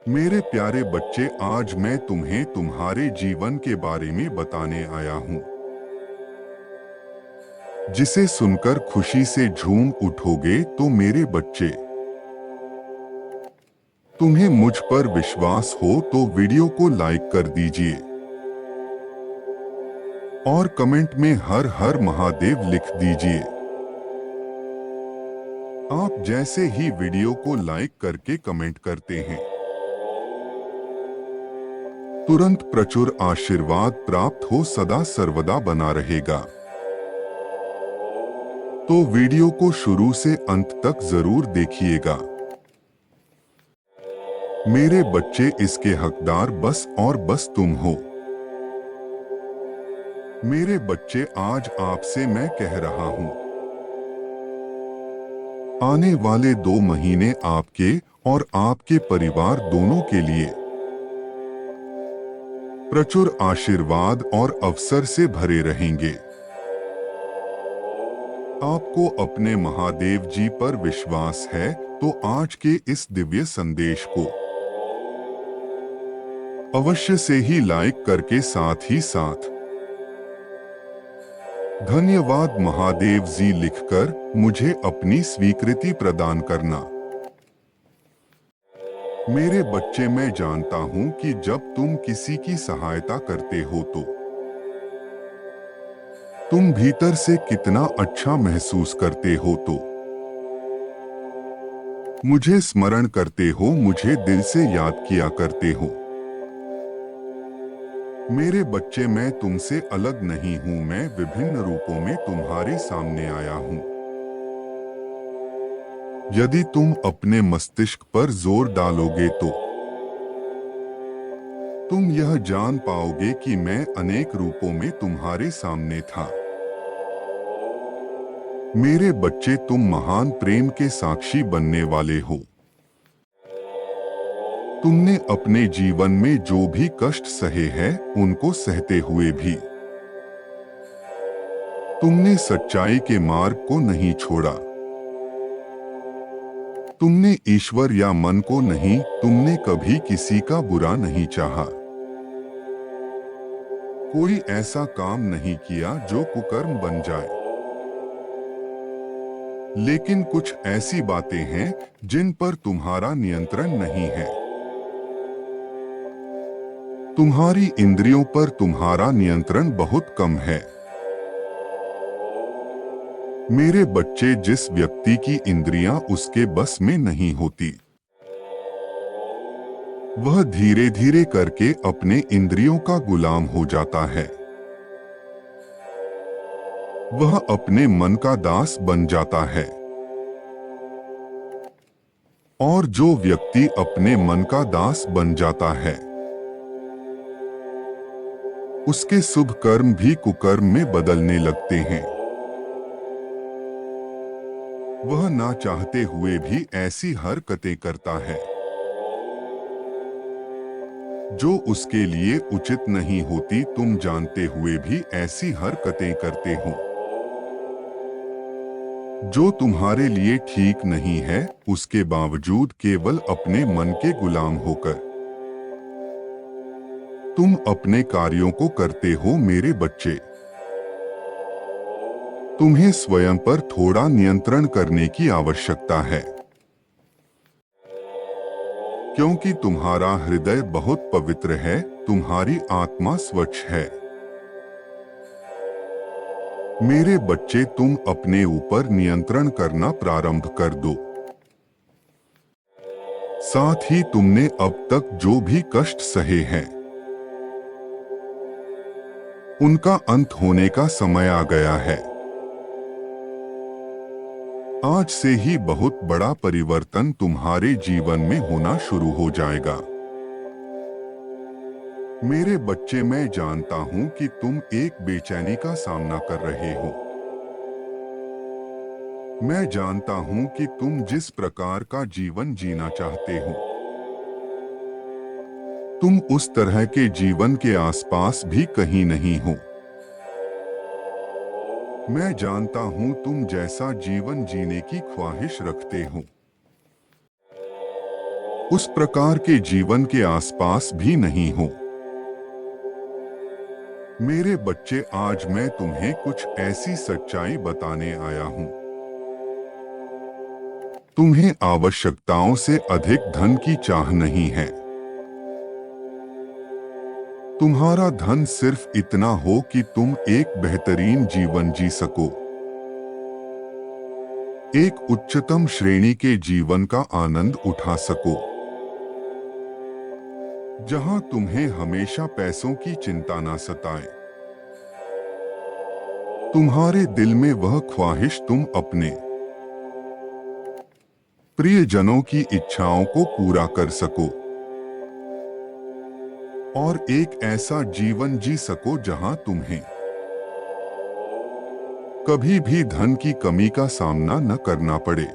मेरे प्यारे बच्चे, आज मैं तुम्हें तुम्हारे जीवन के बारे में बताने आया हूँ, जिसे सुनकर खुशी से झूम उठोगे। तो मेरे बच्चे, तुम्हें मुझ पर विश्वास हो तो वीडियो को लाइक कर दीजिए और कमेंट में हर हर महादेव लिख दीजिए। आप जैसे ही वीडियो को लाइक करके कमेंट करते हैं, तुरंत प्रचुर आशीर्वाद प्राप्त हो सदा सर्वदा बना रहेगा। तो वीडियो को शुरू से अंत तक जरूर देखिएगा। मेरे बच्चे, इसके हकदार बस और बस तुम हो। मेरे बच्चे, आज आपसे मैं कह रहा हूं, आने वाले 2 महीने आपके और आपके परिवार दोनों के लिए प्रचुर आशीर्वाद और अवसर से भरे रहेंगे। आपको अपने महादेव जी पर विश्वास है तो आज के इस दिव्य संदेश को अवश्य से ही लाइक करके साथ ही साथ धन्यवाद महादेव जी लिखकर मुझे अपनी स्वीकृति प्रदान करना। मेरे बच्चे, मैं जानता हूं कि जब तुम किसी की सहायता करते हो तो तुम भीतर से कितना अच्छा महसूस करते हो। तो मुझे स्मरण करते हो, मुझे दिल से याद किया करते हो। मेरे बच्चे, मैं तुमसे अलग नहीं हूं, मैं विभिन्न रूपों में तुम्हारे सामने आया हूं। यदि तुम अपने मस्तिष्क पर जोर डालोगे तो तुम यह जान पाओगे कि मैं अनेक रूपों में तुम्हारे सामने था। मेरे बच्चे, तुम महान प्रेम के साक्षी बनने वाले हो। तुमने अपने जीवन में जो भी कष्ट सहे हैं, उनको सहते हुए भी तुमने सच्चाई के मार्ग को नहीं छोड़ा। तुमने ईश्वर या मन को नहीं, तुमने कभी किसी का बुरा नहीं चाहा। कोई ऐसा काम नहीं किया जो कुकर्म बन जाए। लेकिन कुछ ऐसी बातें हैं जिन पर तुम्हारा नियंत्रण नहीं है। तुम्हारी इंद्रियों पर तुम्हारा नियंत्रण बहुत कम है। मेरे बच्चे, जिस व्यक्ति की इंद्रियां उसके बस में नहीं होती, वह धीरे धीरे करके अपने इंद्रियों का गुलाम हो जाता है। वह अपने मन का दास बन जाता है। और जो व्यक्ति अपने मन का दास बन जाता है, उसके शुभ कर्म भी कुकर्म में बदलने लगते हैं। वह ना चाहते हुए भी ऐसी हरकतें करता है जो उसके लिए उचित नहीं होती। तुम जानते हुए भी ऐसी हरकतें करते हो जो तुम्हारे लिए ठीक नहीं है, उसके बावजूद केवल अपने मन के गुलाम होकर तुम अपने कार्यों को करते हो। मेरे बच्चे, तुम्हें स्वयं पर थोड़ा नियंत्रण करने की आवश्यकता है, क्योंकि तुम्हारा हृदय बहुत पवित्र है, तुम्हारी आत्मा स्वच्छ है। मेरे बच्चे, तुम अपने ऊपर नियंत्रण करना प्रारंभ कर दो। साथ ही तुमने अब तक जो भी कष्ट सहे हैं, उनका अंत होने का समय आ गया है। आज से ही बहुत बड़ा परिवर्तन तुम्हारे जीवन में होना शुरू हो जाएगा। मेरे बच्चे, मैं जानता हूं कि तुम एक बेचैनी का सामना कर रहे हो। मैं जानता हूं कि तुम जिस प्रकार का जीवन जीना चाहते हो, तुम उस तरह के जीवन के आसपास भी कहीं नहीं हो। मैं जानता हूं तुम जैसा जीवन जीने की ख्वाहिश रखते हो, उस प्रकार के जीवन के आसपास भी नहीं हो। मेरे बच्चे, आज मैं तुम्हें कुछ ऐसी सच्चाई बताने आया हूं। तुम्हें आवश्यकताओं से अधिक धन की चाह नहीं है। तुम्हारा धन सिर्फ इतना हो कि तुम एक बेहतरीन जीवन जी सको, एक उच्चतम श्रेणी के जीवन का आनंद उठा सको, जहां तुम्हें हमेशा पैसों की चिंता ना सताए। तुम्हारे दिल में वह ख्वाहिश तुम अपने प्रियजनों की इच्छाओं को पूरा कर सको और एक ऐसा जीवन जी सको जहां तुम्हें कभी भी धन की कमी का सामना न करना पड़े।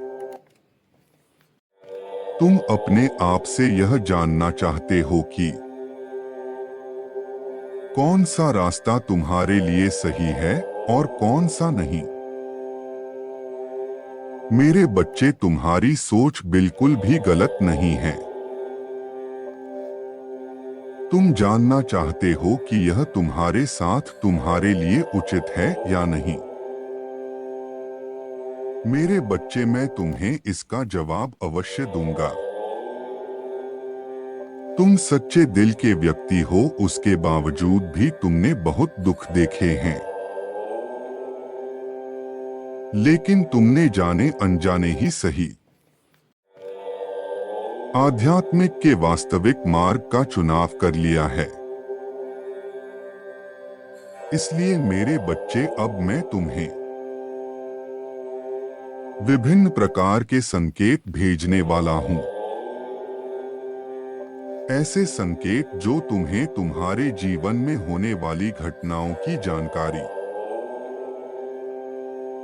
तुम अपने आप से यह जानना चाहते हो कि कौन सा रास्ता तुम्हारे लिए सही है और कौन सा नहीं। मेरे बच्चे, तुम्हारी सोच बिल्कुल भी गलत नहीं है। तुम जानना चाहते हो कि यह तुम्हारे साथ तुम्हारे लिए उचित है या नहीं। मेरे बच्चे, मैं तुम्हें इसका जवाब अवश्य दूंगा। तुम सच्चे दिल के व्यक्ति हो, उसके बावजूद भी तुमने बहुत दुख देखे हैं, लेकिन तुमने जाने अनजाने ही सही आध्यात्मिक के वास्तविक मार्ग का चुनाव कर लिया है। इसलिए मेरे बच्चे, अब मैं तुम्हें विभिन्न प्रकार के संकेत भेजने वाला हूं। ऐसे संकेत जो तुम्हें तुम्हारे जीवन में होने वाली घटनाओं की जानकारी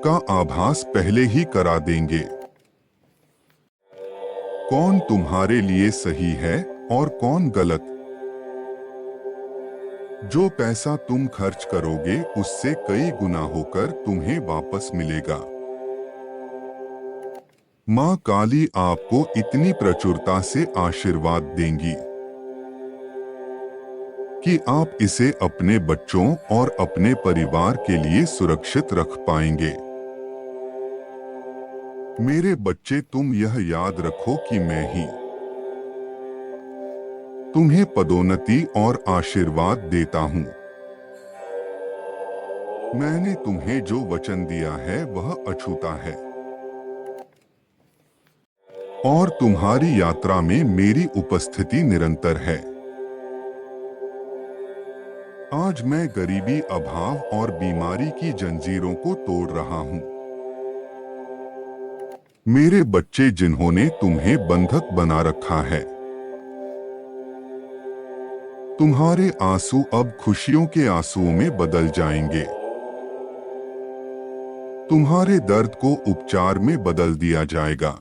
का आभास पहले ही करा देंगे। कौन तुम्हारे लिए सही है और कौन गलत। जो पैसा तुम खर्च करोगे उससे कई गुना होकर तुम्हें वापस मिलेगा। मां काली आपको इतनी प्रचुरता से आशीर्वाद देंगी कि आप इसे अपने बच्चों और अपने परिवार के लिए सुरक्षित रख पाएंगे। मेरे बच्चे, तुम यह याद रखो कि मैं ही तुम्हें पदोन्नति और आशीर्वाद देता हूं। मैंने तुम्हें जो वचन दिया है वह अछूता है और तुम्हारी यात्रा में मेरी उपस्थिति निरंतर है। आज मैं गरीबी, अभाव और बीमारी की जंजीरों को तोड़ रहा हूं। मेरे बच्चे, जिन्होंने तुम्हें बंधक बना रखा है, तुम्हारे आंसू अब खुशियों के आंसुओं में बदल जाएंगे। तुम्हारे दर्द को उपचार में बदल दिया जाएगा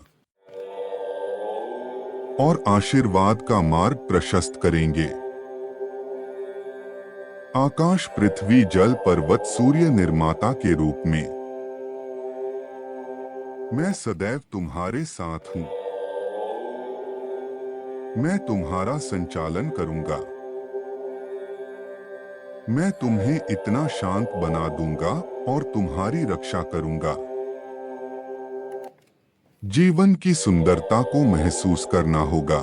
और आशीर्वाद का मार्ग प्रशस्त करेंगे। आकाश, पृथ्वी, जल, पर्वत, सूर्य निर्माता के रूप में मैं सदैव तुम्हारे साथ हूं। मैं तुम्हारा संचालन करूंगा। मैं तुम्हें इतना शांत बना दूंगा और तुम्हारी रक्षा करूंगा। जीवन की सुंदरता को महसूस करना होगा,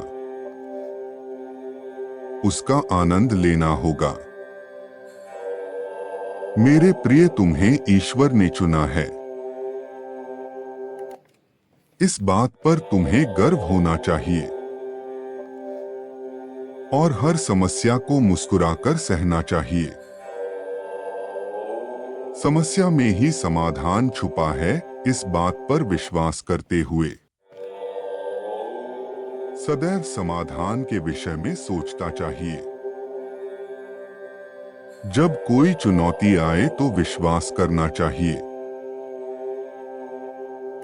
उसका आनंद लेना होगा। मेरे प्रिय, तुम्हें ईश्वर ने चुना है। इस बात पर तुम्हें गर्व होना चाहिए और हर समस्या को मुस्कुराकर सहना चाहिए। समस्या में ही समाधान छुपा है, इस बात पर विश्वास करते हुए सदैव समाधान के विषय में सोचता चाहिए। जब कोई चुनौती आए तो विश्वास करना चाहिए।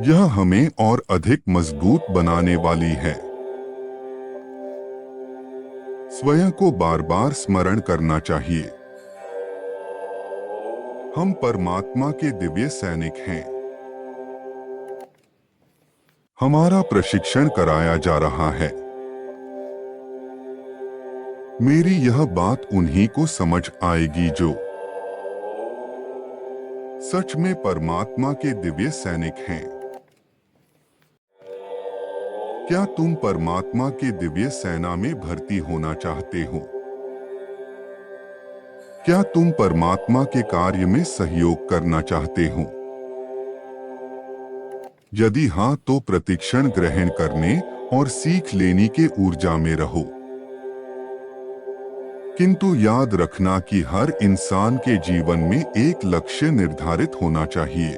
यह हमें और अधिक मजबूत बनाने वाली है। स्वयं को बार बार स्मरण करना चाहिए, हम परमात्मा के दिव्य सैनिक हैं। हमारा प्रशिक्षण कराया जा रहा है। मेरी यह बात उन्हीं को समझ आएगी जो सच में परमात्मा के दिव्य सैनिक हैं। क्या तुम परमात्मा के दिव्य सेना में भर्ती होना चाहते हो? क्या तुम परमात्मा के कार्य में सहयोग करना चाहते हो? यदि हाँ, तो प्रतिक्षण ग्रहण करने और सीख लेने के ऊर्जा में रहो। किंतु याद रखना कि हर इंसान के जीवन में एक लक्ष्य निर्धारित होना चाहिए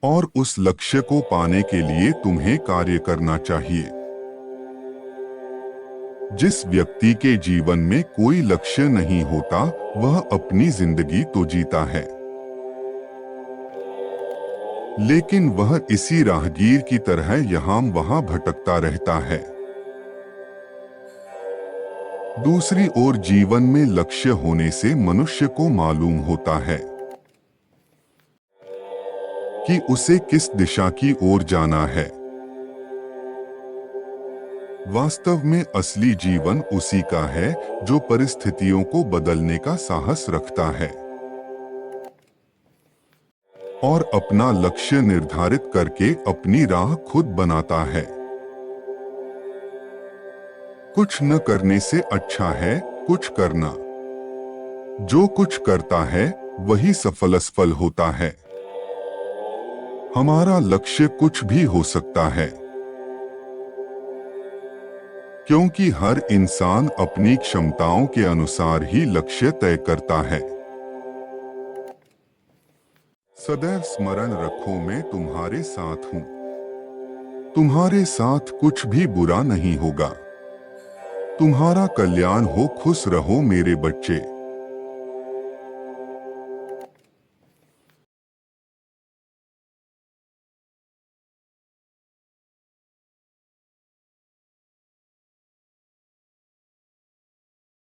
और उस लक्ष्य को पाने के लिए तुम्हें कार्य करना चाहिए। जिस व्यक्ति के जीवन में कोई लक्ष्य नहीं होता, वह अपनी जिंदगी तो जीता है, लेकिन वह इसी राहगीर की तरह यहाँ वहां भटकता रहता है। दूसरी ओर जीवन में लक्ष्य होने से मनुष्य को मालूम होता है कि उसे किस दिशा की ओर जाना है। वास्तव में असली जीवन उसी का है जो परिस्थितियों को बदलने का साहस रखता है और अपना लक्ष्य निर्धारित करके अपनी राह खुद बनाता है। कुछ न करने से अच्छा है कुछ करना। जो कुछ करता है वही सफल होता है। हमारा लक्ष्य कुछ भी हो सकता है, क्योंकि हर इंसान अपनी क्षमताओं के अनुसार ही लक्ष्य तय करता है। सदैव स्मरण रखो, मैं तुम्हारे साथ हूं। तुम्हारे साथ कुछ भी बुरा नहीं होगा। तुम्हारा कल्याण हो, खुश रहो मेरे बच्चे।